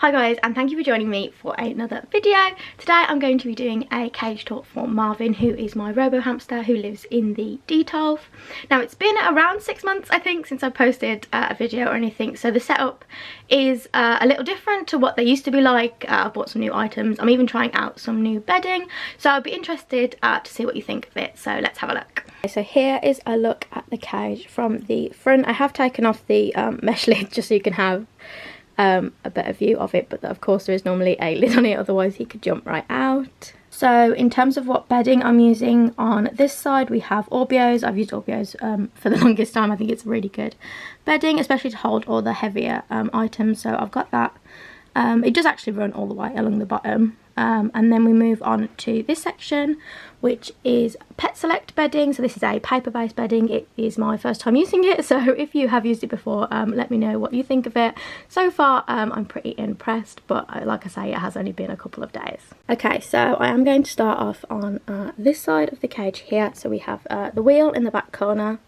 Hi guys, and thank you for joining me for another video. Today I'm going to be doing a cage talk for Marvin, who is my Robo Hamster who lives in the detolf. Now it's been around 6 months I think since I posted a video or anything, so the setup is a little different to what they used to be like. I've bought some new items, I'm even trying out some new bedding, so I'll be interested to see what you think of it, so let's have a look. So here is a look at the cage from the front. I have taken off the mesh lid just so you can have a better view of it, but of course there is normally a lid on it, otherwise he could jump right out. So in terms of what bedding I'm using, on this side we have Orbeo's. I've used Orbeo's for the longest time. I think it's really good bedding, especially to hold all the heavier items, so I've got that. It does actually run all the way along the bottom. And then we move on to this section, which is Pet Select bedding. So this is a paper-based bedding. It is my first time using it, so if you have used it before, let me know what you think of it. So far I'm pretty impressed, but like I say, it has only been a couple of days. Okay, so I am going to start off on this side of the cage here. So we have the wheel in the back corner.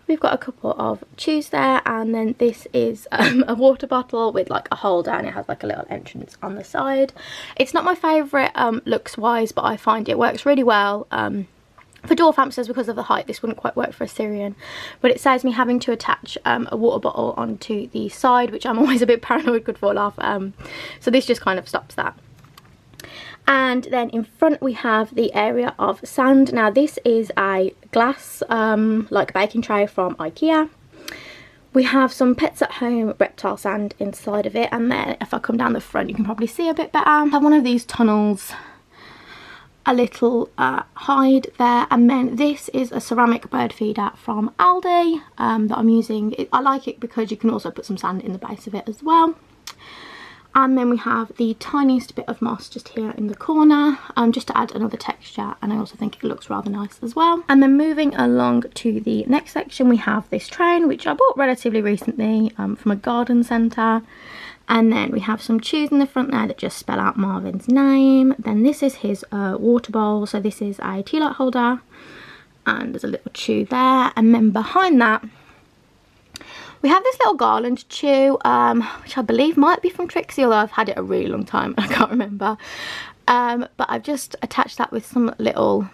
We've got a couple of chews there, and then this is a water bottle with like a holder, and it has like a little entrance on the side. It's not my favourite looks wise, but I find it works really well for dwarf hamsters. Because of the height, this wouldn't quite work for a Syrian, but it saves me having to attach a water bottle onto the side, which I'm always a bit paranoid could fall off, so this just kind of stops that. And then in front we have the area of sand. Now this is a glass like baking tray from IKEA. We have some Pets at Home reptile sand inside of it, and then if I come down the front you can probably see a bit better. I have one of these tunnels, a little hide there, and then this is a ceramic bird feeder from Aldi that I'm using. I like it because you can also put some sand in the base of it as well. And then we have the tiniest bit of moss just here in the corner, just to add another texture, and I also think it looks rather nice as well. And then moving along to the next section, we have this train, which I bought relatively recently from a garden centre. And then we have some chews in the front there that just spell out Marvin's name. Then this is his water bowl, so this is a tea light holder, and there's a little chew there. And then behind that we have this little garland chew, which I believe might be from Trixie, although I've had it a really long time and I can't remember. But I've just attached that with some little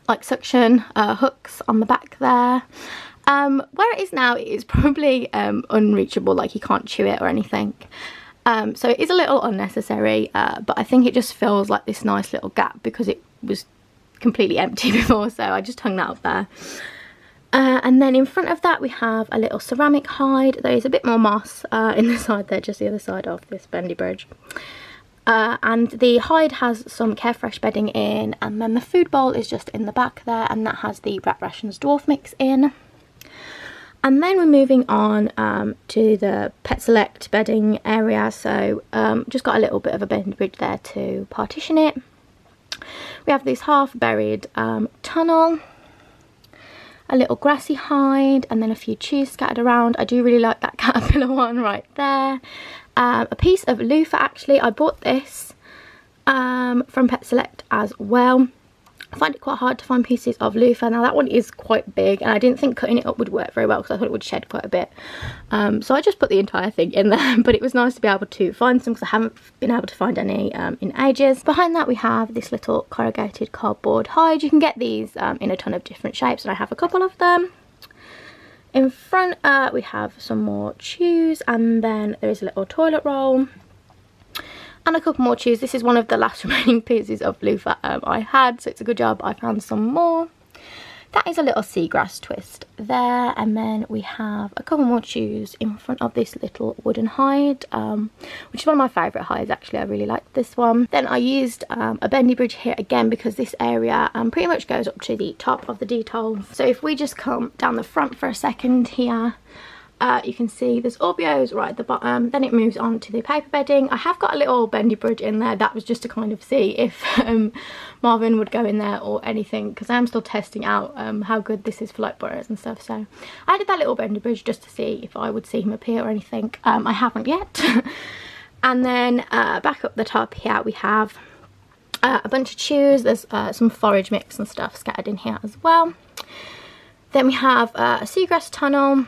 like suction hooks on the back there. Where it is now, it is probably unreachable, like you can't chew it or anything. So it is a little unnecessary, but I think it just feels like this nice little gap because it was completely empty before, so I just hung that up there. And then in front of that we have a little ceramic hide. There is a bit more moss in the side there, just the other side of this bendy bridge. And the hide has some Carefresh bedding in, and then the food bowl is just in the back there, and that has the Rat Rations Dwarf Mix in. And then we're moving on to the Pet Select bedding area, so just got a little bit of a bendy bridge there to partition it. We have this half buried tunnel, a little grassy hide, and then a few chews scattered around. I do really like that caterpillar one right there. A piece of loofah, actually. I bought this from Pet Select as well. I find it quite hard to find pieces of loofah. Now that one is quite big, and I didn't think cutting it up would work very well because I thought it would shed quite a bit. So I just put the entire thing in there, but it was nice to be able to find some because I haven't been able to find any in ages. Behind that we have this little corrugated cardboard hide. You can get these in a ton of different shapes, and I have a couple of them. In front we have some more chews, and then there is a little toilet roll and a couple more chews. This is one of the last remaining pieces of loofah I had, so it's a good job I found some more. That is a little seagrass twist there, and then we have a couple more chews in front of this little wooden hide, which is one of my favourite hides actually. I really like this one. Then I used a bendy bridge here again because this area pretty much goes up to the top of the detolf. So if we just come down the front for a second here, you can see there's Orbeo's right at the bottom, then it moves on to the paper bedding. I have got a little bendy bridge in there. That was just to kind of see if Marvin would go in there or anything, because I am still testing out how good this is for like burrows and stuff. So I added that little bendy bridge just to see if I would see him appear or anything. I haven't yet. And then back up the top here we have a bunch of chews. There's some forage mix and stuff scattered in here as well. Then we have a seagrass tunnel,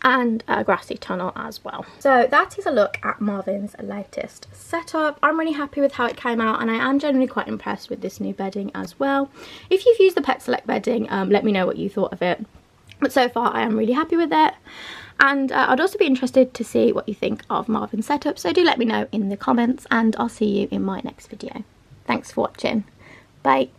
and a grassy tunnel as well. So that is a look at Marvin's latest setup. I'm really happy with how it came out, and I am generally quite impressed with this new bedding as well. If you've used the Pet Select bedding, let me know what you thought of it. But so far I am really happy with it, and I'd also be interested to see what you think of Marvin's setup, so do let me know in the comments, and I'll see you in my next video. Thanks for watching. Bye.